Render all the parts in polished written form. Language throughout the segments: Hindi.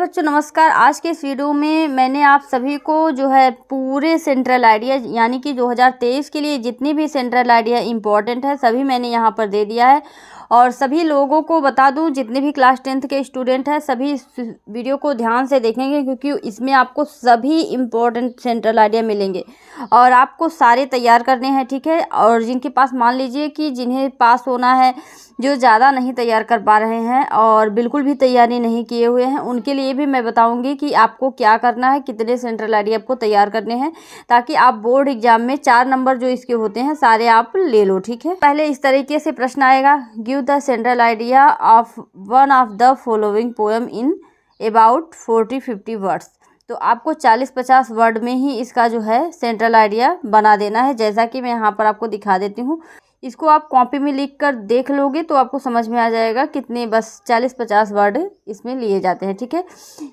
बच्चों नमस्कार। आज के इस वीडियो में मैंने आप सभी को जो है पूरे सेंट्रल आइडिया यानी कि 2023 के लिए जितनी भी सेंट्रल आइडिया इम्पॉर्टेंट है सभी मैंने यहाँ पर दे दिया है। और सभी लोगों को बता दूं, जितने भी क्लास 10th के स्टूडेंट हैं सभी इस वीडियो को ध्यान से देखेंगे, क्योंकि इसमें आपको सभी इम्पोर्टेंट सेंट्रल आइडिया मिलेंगे और आपको सारे तैयार करने हैं, ठीक है। और जिनके पास मान लीजिए कि जिन्हें पास होना है, जो ज़्यादा नहीं तैयार कर पा रहे हैं और बिल्कुल भी तैयारी नहीं किए हुए हैं, उनके लिए भी मैं बताऊंगी कि आपको क्या करना है, कितने सेंट्रल आइडिया आपको तैयार करने हैं, ताकि आप बोर्ड एग्जाम में 4 नंबर जो इसके होते हैं सारे आप ले लो, ठीक है। पहले इस तरीके से प्रश्न आएगा, give the central idea of one of the following poem in about 40-50 words. तो आपको 40-50 वर्ड में ही इसका जो है सेंट्रल आइडिया बना देना है, जैसा कि मैं यहाँ पर आपको दिखा देती हूँ। इसको आप कॉपी में लिख कर देख लोगे तो आपको समझ में आ जाएगा कितने बस 40-50 वर्ड इसमें लिए जाते हैं, ठीक है।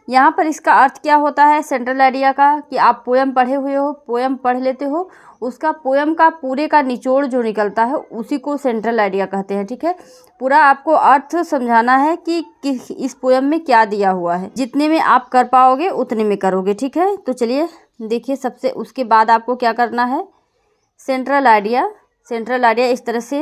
यहाँ पर इसका अर्थ क्या होता है सेंट्रल आइडिया का, कि आप पोएम पढ़े हुए हो, पोएम पढ़ लेते हो, उसका पोएम का पूरे का निचोड़ जो निकलता है उसी को सेंट्रल आइडिया कहते हैं, ठीक है। पूरा आपको अर्थ समझाना है कि इस पोएम में क्या दिया हुआ है। जितने में आप कर पाओगे उतने में करोगे, ठीक है। तो चलिए देखिए, सबसे उसके बाद आपको क्या करना है, सेंट्रल आइडिया इस तरह से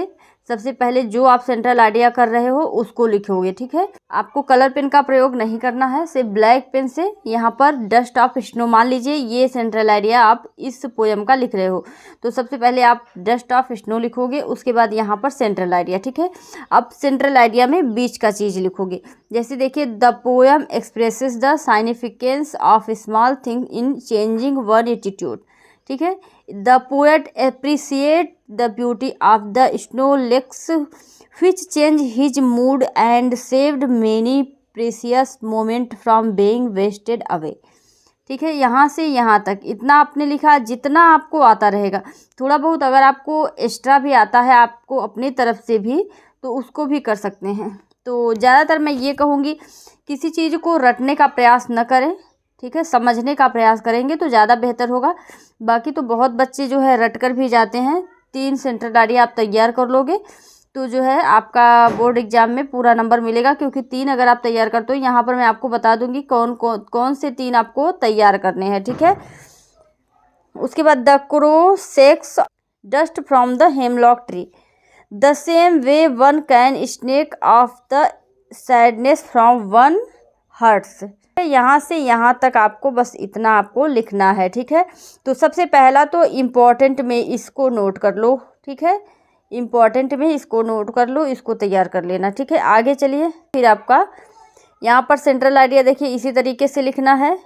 सबसे पहले जो आप सेंट्रल आइडिया कर रहे हो उसको लिखोगे, ठीक है। आपको कलर पेन का प्रयोग नहीं करना है, सिर्फ ब्लैक पेन से यहाँ पर डस्ट ऑफ स्नो, मान लीजिए ये सेंट्रल आइडिया आप इस पोएम का लिख रहे हो, तो सबसे पहले आप डस्ट ऑफ स्नो लिखोगे, उसके बाद यहाँ पर सेंट्रल आइडिया, ठीक है। अब सेंट्रल आइडिया में बीच का चीज़ लिखोगे, जैसे देखिए, the poem expresses the significance of small thing in changing one attitude, ठीक है। The poet appreciate the beauty of the snow flakes which change his mood and saved many precious moment from being wasted away, ठीक है। यहाँ से यहाँ तक इतना आपने लिखा, जितना आपको आता रहेगा। थोड़ा बहुत अगर आपको एक्स्ट्रा भी आता है आपको अपनी तरफ से भी, तो उसको भी कर सकते हैं। तो ज़्यादातर मैं ये कहूँगी, किसी चीज़ को रटने का प्रयास न करें, ठीक है, समझने का प्रयास करेंगे तो ज़्यादा बेहतर होगा। बाकी तो बहुत बच्चे जो है रट कर भी जाते हैं। 3 सेंट्रल आइडिया आप तैयार कर लोगे तो जो है आपका बोर्ड एग्जाम में पूरा नंबर मिलेगा, क्योंकि 3 अगर आप तैयार करते हो, यहाँ पर मैं आपको बता दूंगी कौन से 3 आपको तैयार करने हैं, ठीक है। उसके बाद the crow shakes dust from the hemlock tree, the same way one can shake off the sadness from one hurts. यहाँ से यहाँ तक आपको बस इतना आपको लिखना है, ठीक है। तो सबसे पहला तो इम्पॉर्टेंट में इसको नोट कर लो, ठीक है। इम्पॉर्टेंट में इसको नोट कर लो, इसको तैयार कर लेना, ठीक है। आगे चलिए, फिर आपका यहाँ पर सेंट्रल आइडिया देखिए इसी तरीके से लिखना है,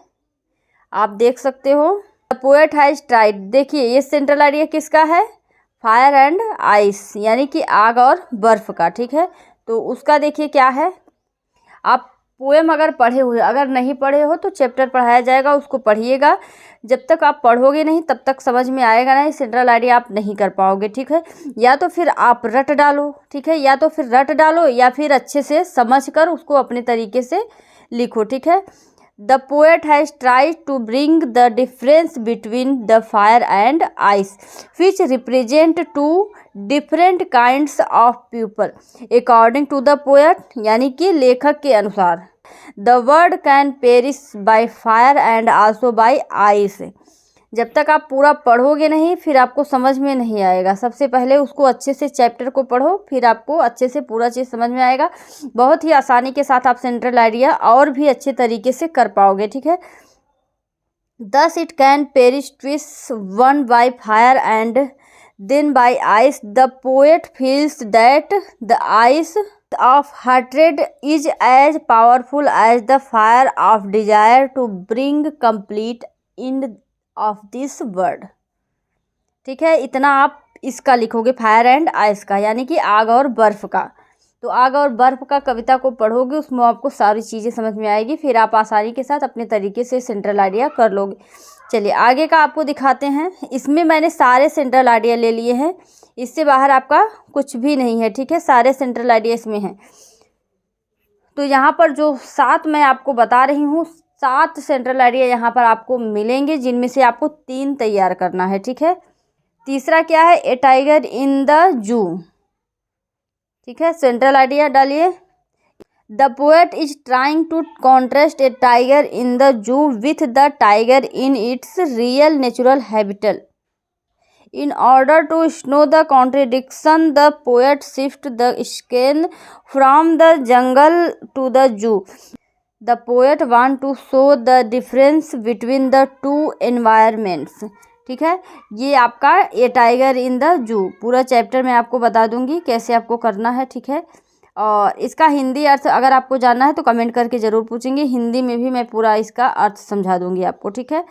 आप देख सकते हो। द पोएट हैज ट्राइड, देखिए ये सेंट्रल आइडिया किसका है, फायर एंड आइस, यानी कि आग और बर्फ़ का, ठीक है। तो उसका देखिए क्या है, आप पोएम अगर पढ़े हुए, अगर नहीं पढ़े हो तो चैप्टर पढ़ाया जाएगा, उसको पढ़िएगा। जब तक आप पढ़ोगे नहीं तब तक समझ में आएगा नहीं, सेंट्रल आइडिया आप नहीं कर पाओगे, ठीक है। या तो फिर आप रट डालो, ठीक है, या तो फिर रट डालो या फिर अच्छे से समझ कर उसको अपने तरीके से लिखो, ठीक है। The poet has tried to bring the difference between the fire and ice which represent 2 different kinds of people according to the poet, यानी कि लेखक के अनुसार। The world can perish by fire and also by ice. जब तक आप पूरा पढ़ोगे नहीं फिर आपको समझ में नहीं आएगा। सबसे पहले उसको अच्छे से चैप्टर को पढ़ो, फिर आपको अच्छे से पूरा चीज़ समझ में आएगा। बहुत ही आसानी के साथ आप सेंट्रल आइडिया और भी अच्छे तरीके से कर पाओगे, ठीक है। Thus it can perish twice, one by fire and then by ice. The poet feels that the ice of hatred is as powerful as the fire of desire to bring complete end of this world, ठीक है। इतना आप इसका लिखोगे, फायर एंड आइस का, यानी कि आग और बर्फ़ का। तो आग और बर्फ़ का कविता को पढ़ोगे, उसमें आपको सारी चीज़ें समझ में आएगी, फिर आप आसानी के साथ अपने तरीके से सेंट्रल आइडिया कर लोगे। चलिए आगे का आपको दिखाते हैं। इसमें मैंने सारे सेंट्रल आइडिया ले लिए हैं, इससे बाहर आपका कुछ भी नहीं है, ठीक है। सारे सेंट्रल आइडिया इसमें हैं। तो यहाँ पर जो 7 मैं आपको बता रही हूँ, 7 सेंट्रल आइडिया यहाँ पर आपको मिलेंगे, जिनमें से आपको 3 तैयार करना है, ठीक है। तीसरा क्या है, ए टाइगर इन द जू, ठीक है। सेंट्रल आइडिया डालिए, the poet is trying to contrast a tiger in the zoo with the tiger in its real natural habitat. In order to show the contradiction, the poet shifts the scene from the jungle to the zoo. The poet wants to show the difference between the two environments. ठीक है, ये आपका ए टाइगर इन द जू पूरा चैप्टर मैं आपको बता दूंगी कैसे आपको करना है. ठीक है, और इसका हिंदी अर्थ अगर आपको जानना है तो कमेंट करके ज़रूर पूछेंगे. हिंदी में भी मैं पूरा इसका अर्थ समझा दूंगी आपको. ठीक है,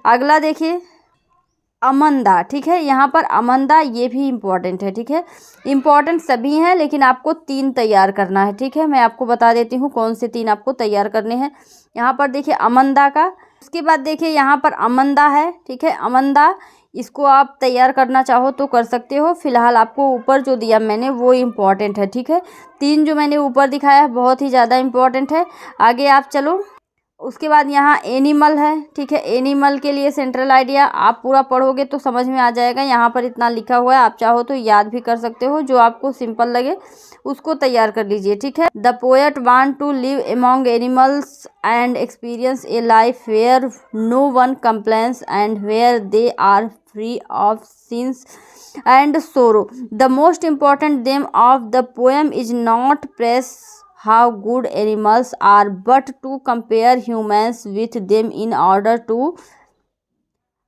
अगला देखिए अमंदा. ठीक है, यहाँ पर अमंदा ये भी इम्पॉर्टेंट है. ठीक है, इम्पॉर्टेंट सभी हैं लेकिन आपको 3 तैयार करना है. ठीक है, मैं आपको बता देती हूँ कौन से 3 आपको तैयार करने हैं. यहाँ पर देखिए अमंदा का, उसके बाद देखिए यहाँ पर अमंदा है. ठीक है, अमंदा इसको आप तैयार करना चाहो तो कर सकते हो. फिलहाल आपको ऊपर जो दिया मैंने वो इम्पॉर्टेंट है. ठीक है, 3 जो मैंने ऊपर दिखाया है बहुत ही ज़्यादा इम्पॉर्टेंट है. आगे आप चलो. उसके बाद यहाँ एनिमल है. ठीक है, एनिमल के लिए सेंट्रल आइडिया आप पूरा पढ़ोगे तो समझ में आ जाएगा. यहाँ पर इतना लिखा हुआ है, आप चाहो तो याद भी कर सकते हो. जो आपको सिंपल लगे उसको तैयार कर लीजिए. ठीक है, the poet want to live among animals and experience a life where no one complains and where they are free of sins and sorrow. The most important theme of the poem is not praise how good animals are, but to compare humans with them in order to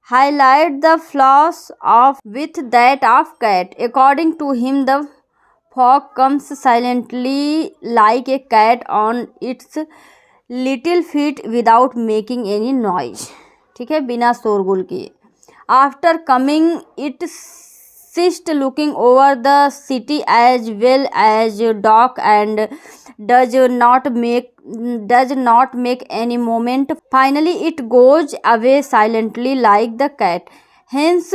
highlight the flaws of with that of cat. According to him, the frog comes silently like a cat on its little feet without making any noise. ठीक है, बिना शोरगुल किए. After coming, it ceased looking over the city as well as dark and does not make any movement. Finally it goes away silently like the cat. Hence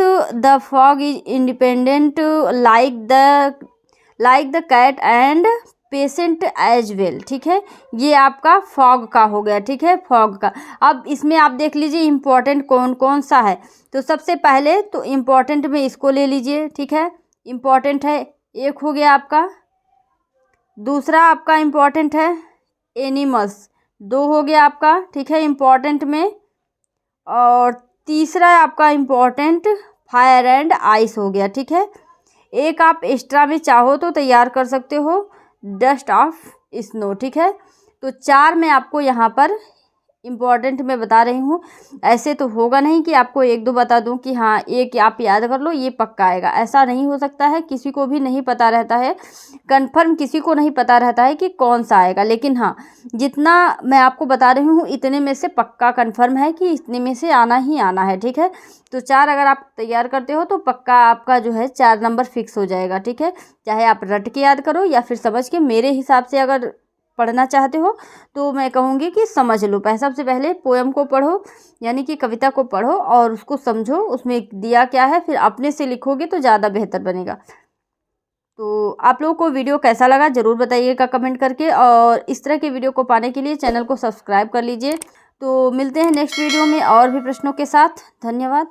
the frog is independent like the cat and patient as well. ठीक है, ये आपका फॉग का हो गया. ठीक है, फॉग का. अब इसमें आप देख लीजिए इम्पॉर्टेंट कौन कौन सा है. तो सबसे पहले तो इम्पॉर्टेंट में इसको ले लीजिए. ठीक है, इम्पॉर्टेंट है एक हो गया आपका. दूसरा आपका इम्पॉर्टेंट है एनिमल्स, 2 हो गया आपका. ठीक है, इम्पॉर्टेंट में. और तीसरा आपका इम्पॉर्टेंट फायर एंड आइस हो गया. ठीक है, एक आप एक्स्ट्रा में चाहो तो तैयार कर सकते हो, डस्ट ऑफ स्नो. ठीक है, तो 4 मैं आपको यहाँ पर इम्पॉर्टेंट में बता रही हूँ. ऐसे तो होगा नहीं कि आपको 1-2 बता दूँ कि हाँ एक आप याद कर लो ये पक्का आएगा. ऐसा नहीं हो सकता है. किसी को भी नहीं पता रहता है कंफर्म, किसी को नहीं पता रहता है कि कौन सा आएगा. लेकिन हाँ जितना मैं आपको बता रही हूँ इतने में से पक्का कंफर्म है कि इतने में से आना ही आना है. ठीक है, तो 4 अगर आप तैयार करते हो तो पक्का आपका जो है 4 नंबर फिक्स हो जाएगा. ठीक है, चाहे आप रट के याद करो या फिर समझ के. मेरे हिसाब से अगर पढ़ना चाहते हो तो मैं कहूँगी कि समझ लो. सबसे पहले पोएम को पढ़ो, यानी कि कविता को पढ़ो और उसको समझो उसमें दिया क्या है, फिर अपने से लिखोगे तो ज़्यादा बेहतर बनेगा. तो आप लोगों को वीडियो कैसा लगा ज़रूर बताइएगा कमेंट करके. और इस तरह के वीडियो को पाने के लिए चैनल को सब्सक्राइब कर लीजिए. तो मिलते हैं नेक्स्ट वीडियो में और भी प्रश्नों के साथ. धन्यवाद.